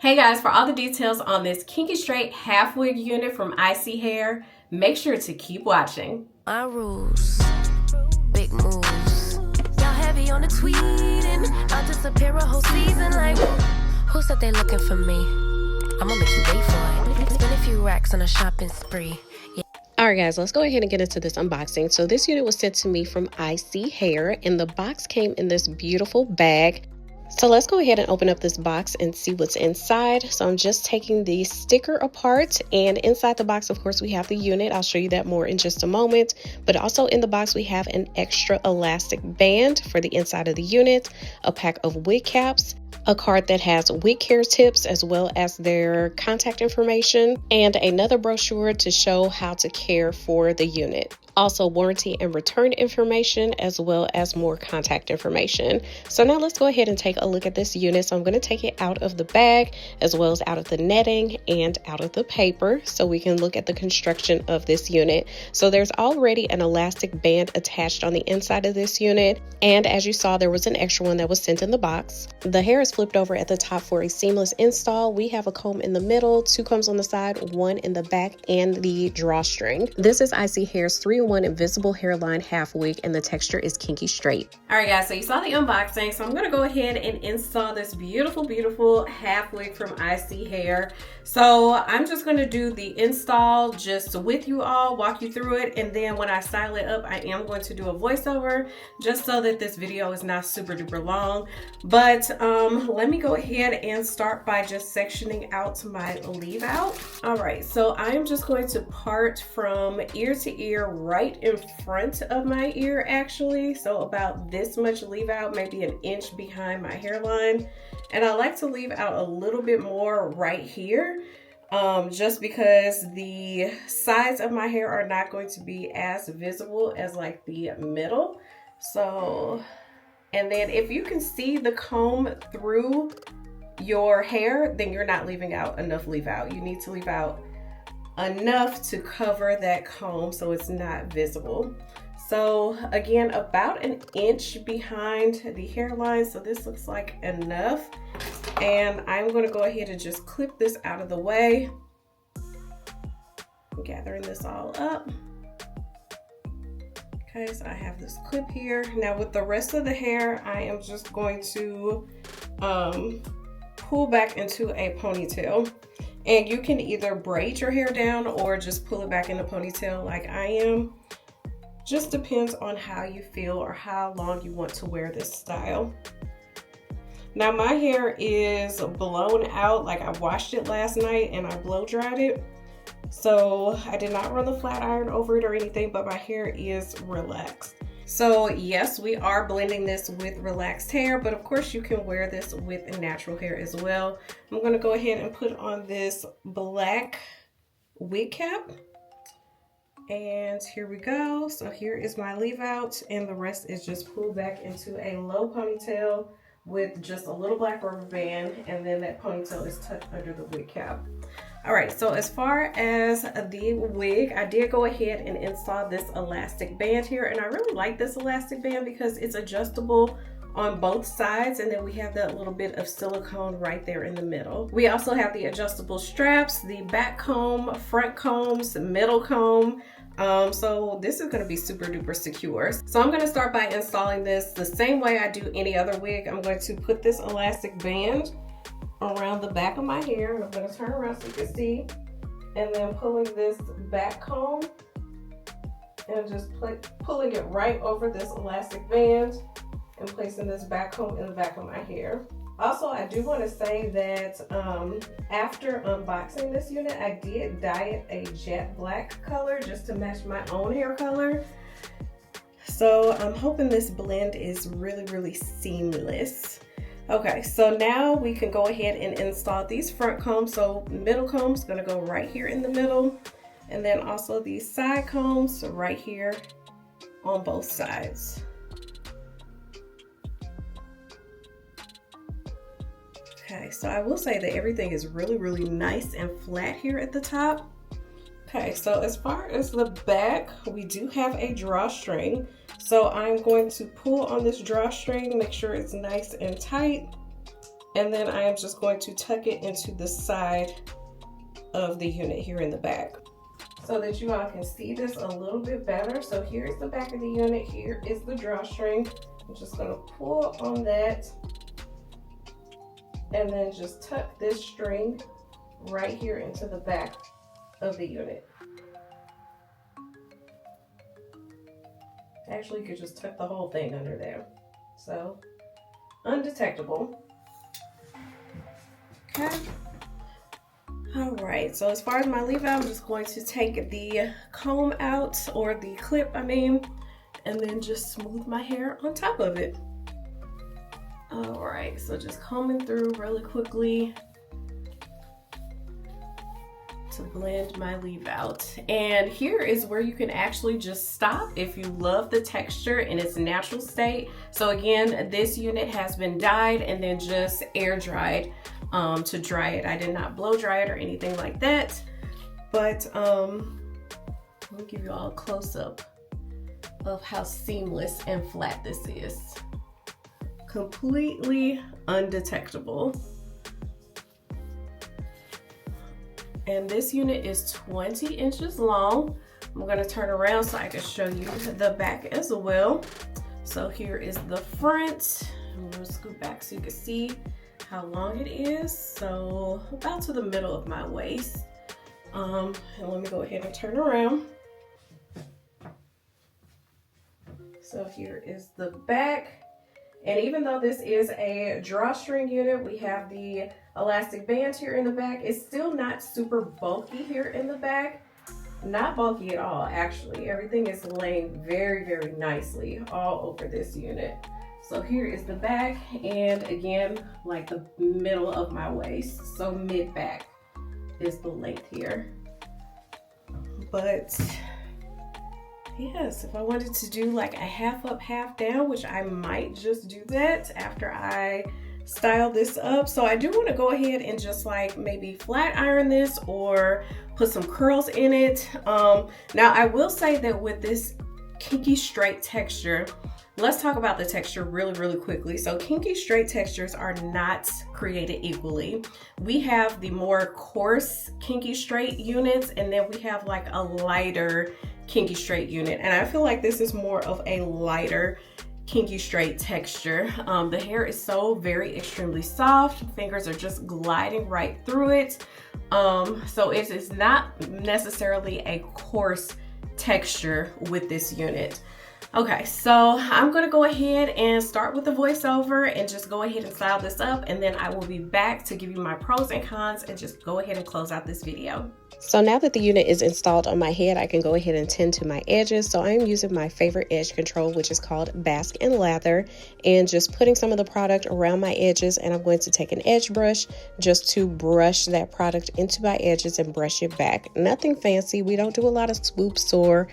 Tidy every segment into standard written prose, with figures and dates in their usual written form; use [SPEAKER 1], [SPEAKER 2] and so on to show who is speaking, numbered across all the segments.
[SPEAKER 1] Hey guys, for all the details on this Kinky Straight half wig unit from ISEE Hair, make sure to keep watching.
[SPEAKER 2] My rules, big moves. Y'all heavy on the tweeting. I'll disappear a whole season like, who said they looking for me? I'ma make you wait for it. Spend a few racks on a shopping spree.
[SPEAKER 3] Alright guys, let's go ahead and get into this unboxing. So this unit was sent to me from ISEE Hair and the box came in this beautiful bag. So let's go ahead and open up this box and see what's inside. So I'm just taking the sticker apart, and inside the box, of course, we have the unit. I'll show you that more in just a moment. But also in the box, we have an extra elastic band for the inside of the unit, a pack of wig caps, a card that has wig care tips as well as their contact information, and another brochure to show how to care for the unit. Also warranty and return information as well as more contact information. So now let's go ahead and take a look at this unit. So I'm going to take it out of the bag as well as out of the netting and out of the paper so we can look at the construction of this unit. So there's already an elastic band attached on the inside of this unit, and as you saw, there was an extra one that was sent in the box. The hair is flipped over at the top for a seamless install. We have a comb in the middle, 2 combs on the side, 1 in the back, and the drawstring. This is ISEE Hair's 3-in-1 invisible hairline half wig, and the texture is Kinky Straight.
[SPEAKER 1] All right guys, so you saw the unboxing, so I'm going to go ahead and install this beautiful half wig from ISEE Hair. So I'm just going to do the install just with you all, walk you through it, and then when I style it up, I am going to do a voiceover just so that this video is not super duper long. But let me go ahead and start by just sectioning out my leave out. All right, so I'm just going to part from ear to ear right in front of my ear actually, so about this much leave out, maybe 1 inch behind my hairline, and I like to leave out a little bit more right here just because the sides of my hair are not going to be as visible as like the middle. So, and then if you can see the comb through your hair, then you're not leaving out enough leave out. You need to leave out enough to cover that comb so it's not visible. So again, about 1 inch behind the hairline, so this looks like enough, and I'm going to go ahead and just clip this out of the way. I'm gathering this all up. Okay, so I have this clip here. Now with the rest of the hair, I am just going to pull back into a ponytail. And you can either braid your hair down or just pull it back in a ponytail like I am. Just depends on how you feel or how long you want to wear this style. Now my hair is blown out, like I washed it last night and I blow dried it. So I did not run the flat iron over it or anything, but my hair is relaxed. So yes, we are blending this with relaxed hair, but of course you can wear this with natural hair as well. I'm going to go ahead and put on this black wig cap. And here we go. So here is my leave out, and the rest is just pulled back into a low ponytail with just a little black rubber band, and then that ponytail is tucked under the wig cap. All right, so as far as the wig, I did go ahead and install this elastic band here, and I really like this elastic band because it's adjustable on both sides, and then we have that little bit of silicone right there in the middle. We also have the adjustable straps, the back comb, front combs, middle comb. So this is going to be super duper secure. So I'm going to start by installing this the same way I do any other wig. I'm going to put this elastic band around the back of my hair, and I'm going to turn around so you can see, and then pulling this back comb and just pulling it right over this elastic band and placing this back comb in the back of my hair. Also, I do want to say that after unboxing this unit, I did dye it a jet black color just to match my own hair color. So I'm hoping this blend is really seamless. Okay, so now we can go ahead and install these front combs. So middle comb's gonna go right here in the middle, and then also these side combs right here on both sides. Okay, so I will say that everything is really nice and flat here at the top. Okay, so as far as the back, we do have a drawstring. So I'm going to pull on this drawstring, make sure it's nice and tight, And then I am just going to tuck it into the side of the unit here in the back, so that you all can see this a little bit better. So here's the back of the unit, here is the drawstring. I'm just gonna pull on that and then just tuck this string right here into the back of the unit. Actually, you could just tuck the whole thing under there. So, undetectable. Okay. All right, so as far as my leave out, I'm just going to take the comb out, or the clip, I mean, and then just smooth my hair on top of it. All right, so just combing through really quickly to blend my leave out. And here is where you can actually just stop if you love the texture in its natural state. So again, this unit has been dyed and then just air dried to dry it. I did not blow dry it or anything like that, but let me give you all a close-up of how seamless and flat this is. Completely undetectable. And this unit is 20 inches long. I'm gonna turn around so I can show you the back as well. So here is the front. I'm gonna scoot back so you can see how long it is. So about to the middle of my waist. And let me go ahead and turn around. So here is the back. And even though this is a drawstring unit, we have the elastic band here in the back. It's still not super bulky here in the back. Not bulky at all, actually. Everything is laying very, very nicely all over this unit. So here is the back, and again, like the middle of my waist. So mid-back is the length here. But yes, if I wanted to do like a half up, half down, which I might just do that after I style this up. So I do want to go ahead and just like maybe flat iron this or put some curls in it. Now I will say that with this Kinky Straight texture, let's talk about the texture really quickly. So Kinky Straight textures are not created equally. We have the more coarse Kinky Straight units, and then we have like a lighter Kinky Straight unit. And I feel like this is more of a lighter Kinky Straight texture. The hair is so very extremely soft. Fingers are just gliding right through it. So it is not necessarily a coarse texture with this unit. Okay, so I'm gonna go ahead and start with the voiceover and just go ahead and style this up, and then I will be back to give you my pros and cons and just go ahead and close out this video.
[SPEAKER 3] So now that the unit is installed on my head, I can go ahead and tend to my edges. So I'm using my favorite edge control, which is called Bask and Lather, and just putting some of the product around my edges. And I'm going to take an edge brush just to brush that product into my edges and brush it back. Nothing fancy. We don't do a lot of swoops or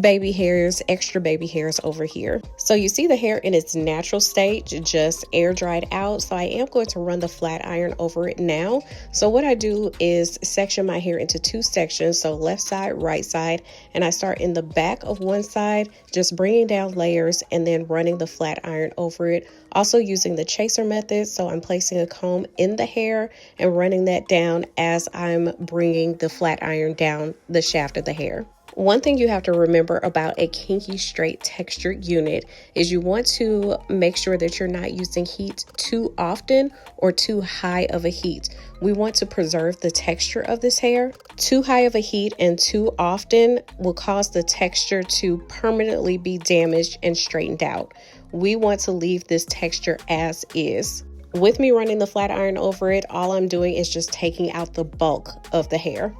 [SPEAKER 3] baby hairs, extra baby hairs over here. So you see the hair in its natural state, just air dried out. So I am going to run the flat iron over it now. So what I do is section my hair into two sections, so left side, right side, and I start in the back of one side, just bringing down layers and then running the flat iron over it. Also using the chaser method, so I'm placing a comb in the hair and running that down as I'm bringing the flat iron down the shaft of the hair. One thing you have to remember about a Kinky Straight textured unit is you want to make sure that you're not using heat too often or too high of a heat. We want to preserve the texture of this hair. Too high of a heat and too often will cause the texture to permanently be damaged and straightened out. We want to leave this texture as is. With me running the flat iron over it, all I'm doing is just taking out the bulk of the hair.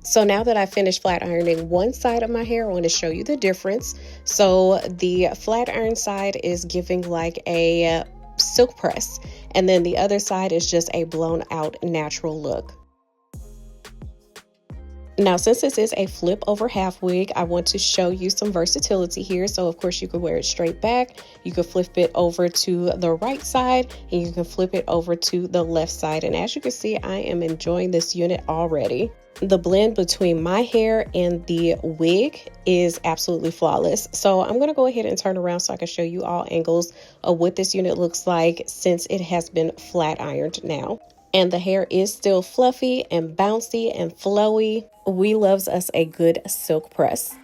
[SPEAKER 3] So now that I finished flat ironing one side of my hair, I want to show you the difference. So the flat iron side is giving like a silk press, and then the other side is just a blown out natural look. Now, since this is a flip over half wig, I want to show you some versatility here. So of course you could wear it straight back, you could flip it over to the right side, and you can flip it over to the left side. And as you can see, I am enjoying this unit already. The blend between my hair and the wig is absolutely flawless. So I'm going to go ahead and turn around so I can show you all angles of what this unit looks like since it has been flat ironed now. And the hair is still fluffy and bouncy and flowy. We loves us a good silk press.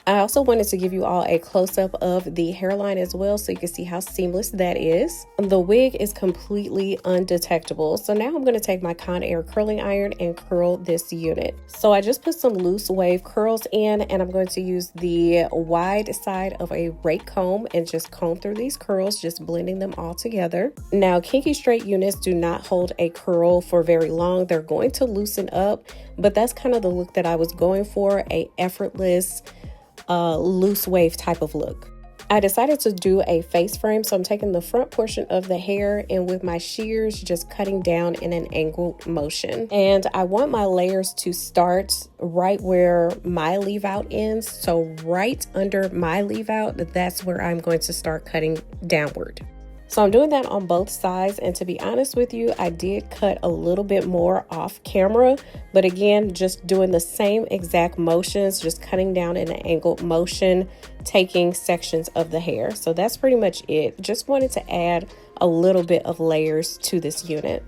[SPEAKER 3] I also wanted to give you all a close-up of the hairline as well so you can see how seamless that is. The wig is completely undetectable. So now I'm going to take my Conair curling iron and curl this unit. So I just put some loose wave curls in, and I'm going to use the wide side of a rake comb and just comb through these curls, just blending them all together. Now, Kinky Straight units do not hold a curl for very long. They're going to loosen up, but that's kind of the look that I was going for, a effortless loose wave type of look. I decided to do a face frame, so I'm taking the front portion of the hair and with my shears just cutting down in an angled motion. And I want my layers to start right where my leave out ends. So right under my leave out, that's where I'm going to start cutting downward. So I'm doing that on both sides, and to be honest with you, I did cut a little bit more off camera, but again, just doing the same exact motions, just cutting down in an angled motion, taking sections of the hair. So that's pretty much it. Just wanted to add a little bit of layers to this unit.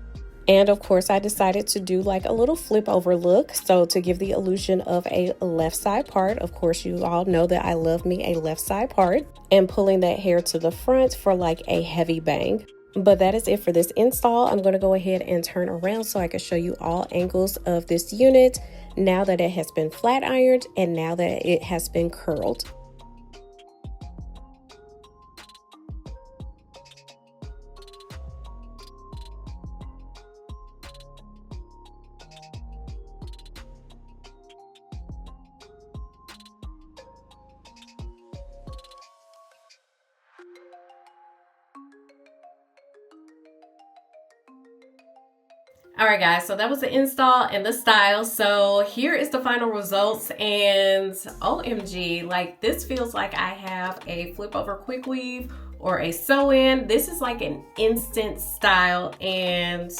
[SPEAKER 3] And of course, I decided to do like a little flip over look. So to give the illusion of a left side part, of course, you all know that I love me a left side part, and pulling that hair to the front for like a heavy bang. But that is it for this install. I'm going to go ahead and turn around so I can show you all angles of this unit now that it has been flat ironed and now that it has been curled.
[SPEAKER 1] All right, guys, so that was the install and the style. So here is the final results, and OMG, like this feels like I have a flip over quick weave or a sew in. This is like an instant style, and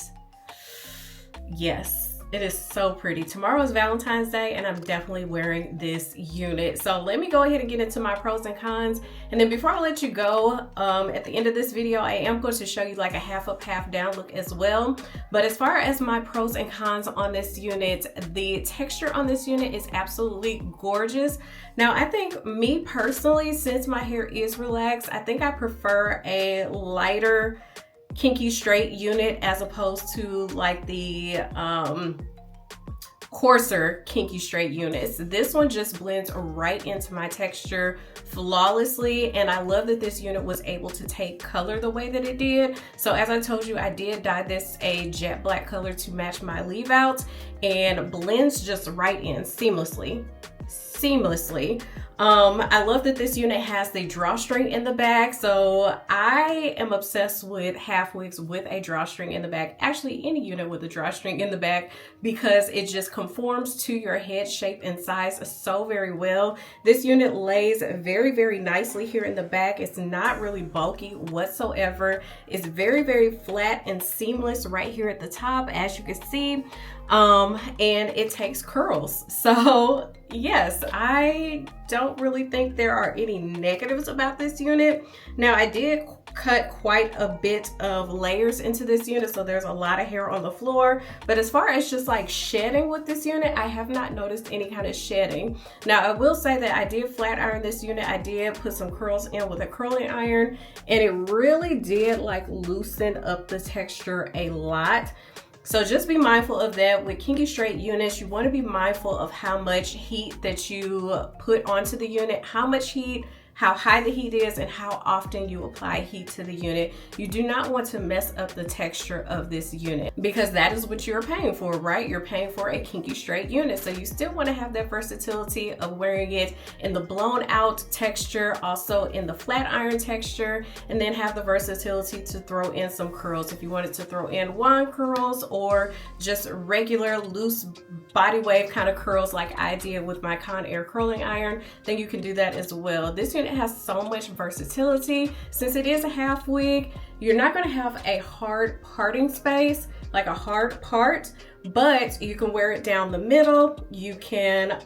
[SPEAKER 1] yes, it is so pretty. Tomorrow is Valentine's Day, and I'm definitely wearing this unit. So let me go ahead and get into my pros and cons. And then before I let you go, at the end of this video, I am going to show you like a half up, half down look as well. But as far as my pros and cons on this unit, the texture on this unit is absolutely gorgeous. Now, I think me personally, since my hair is relaxed, I think I prefer a lighter Kinky Straight unit as opposed to like the coarser Kinky Straight units. This one just blends right into my texture flawlessly, and I love that this unit was able to take color the way that it did. So as I told you, I did dye this a jet black color to match my leave out, and blends just right in seamlessly. I love that this unit has the drawstring in the back. So I am obsessed with half wigs with a drawstring in the back, actually any unit with a drawstring in the back, because it just conforms to your head shape and size so very well. This unit lays very, very nicely here in the back. It's not really bulky whatsoever. It's very, very flat and seamless right here at the top, as you can see. And it takes curls. So yes, I don't really think there are any negatives about this unit. Now, I did cut quite a bit of layers into this unit, so there's a lot of hair on the floor. But as far as just like shedding with this unit, I have not noticed any kind of shedding. Now, I will say that I did flat iron this unit. I did put some curls in with a curling iron, and it really did like loosen up the texture a lot. So just be mindful of that. With Kinky Straight units, you want to be mindful of how much heat that you put onto the unit, how much heat, how high the heat is and how often you apply heat to the unit. You do not want to mess up the texture of this unit because that is what you're paying for, right? You're paying for a Kinky Straight unit. So you still want to have that versatility of wearing it in the blown out texture, also in the flat iron texture, and then have the versatility to throw in some curls. If you wanted to throw in wand curls or just regular loose body wave kind of curls like I did with my Conair curling iron, then you can do that as well. This unit has so much versatility. Since it is a half wig, you're not going to have a hard parting space, like a hard part, but you can wear it down the middle. You can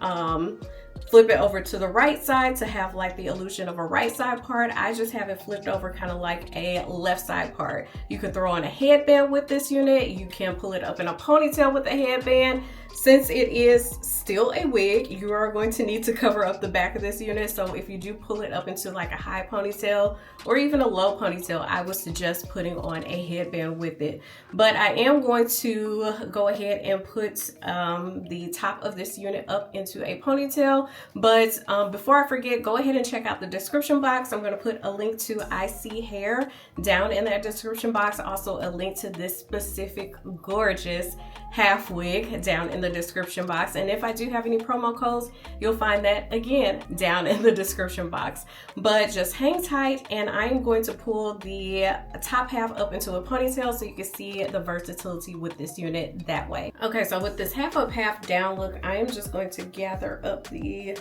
[SPEAKER 1] flip it over to the right side to have like the illusion of a right side part. I just have it flipped over kind of like a left side part. You can throw on a headband with this unit. You can pull it up in a ponytail with a headband. Since it is still a wig, you are going to need to cover up the back of this unit. So if you do pull it up into like a high ponytail or even a low ponytail, I would suggest putting on a headband with it. But I am going to go ahead and put the top of this unit up into a ponytail. But before I forget, go ahead and check out the description box. I'm going to put a link to ISEE Hair down in that description box. Also a link to this specific gorgeous half wig down in the description box. And if I do have any promo codes, you'll find that again down in the description box. But just hang tight, and I'm going to pull the top half up into a ponytail so you can see the versatility with this unit that way. Okay, so with this half up, half down look, I am just going to gather up the,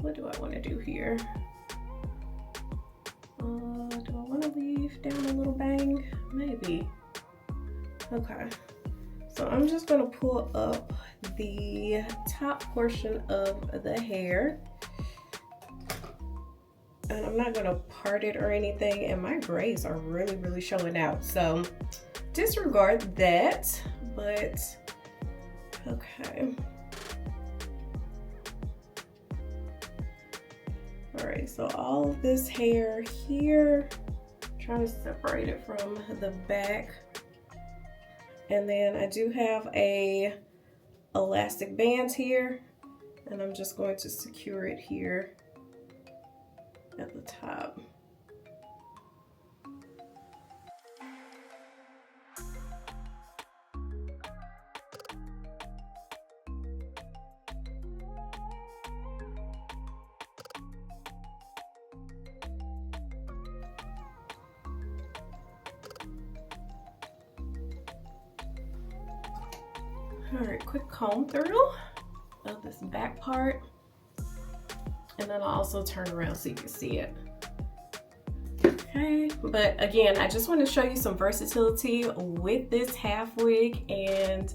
[SPEAKER 1] what do I want to do here? Do I want to leave down a little bang? Maybe. Okay. So I'm just going to pull up the top portion of the hair, and I'm not going to part it or anything, and my grays are really showing out, so disregard that. But okay, all right, so all of this hair here, I'm trying to separate it from the back. And then I do have a elastic band here, and I'm just going to secure it here at the top. All right, quick comb through of this back part, and then I'll also turn around so you can see it. Okay, but again, I just want to show you some versatility with this half wig. And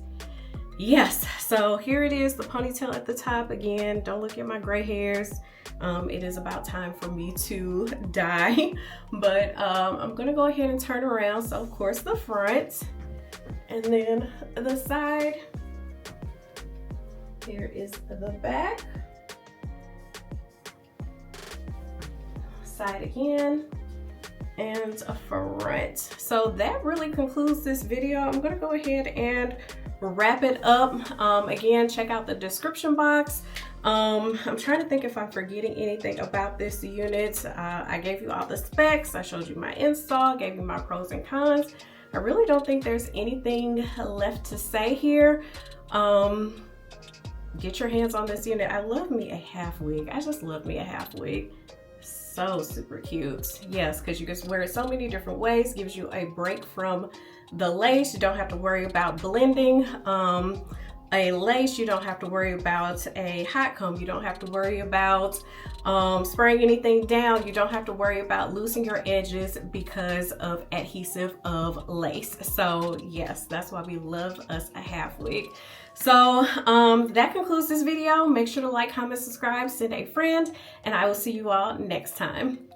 [SPEAKER 1] yes, so here it is, the ponytail at the top. Again, don't look at my gray hairs. It is about time for me to dye, but I'm gonna go ahead and turn around. So of course the front, and then the side. Here is the back, side again, and a front. So that really concludes this video. I'm gonna go ahead and wrap it up. Again, check out the description box. I'm trying to think if I'm forgetting anything about this unit. I gave you all the specs. I showed you my install, gave you my pros and cons. I really don't think there's anything left to say here. Get your hands on this unit. I love me a half wig. I just love me a half wig. So super cute. Yes, because you can wear it so many different ways. Gives you a break from the lace. You don't have to worry about blending a lace. You don't have to worry about a hot comb. You don't have to worry about spraying anything down. You don't have to worry about losing your edges because of adhesive of lace. So yes, that's why we love us a half wig. So that concludes this video. Make sure to like, comment, subscribe, send a friend, and I will see you all next time.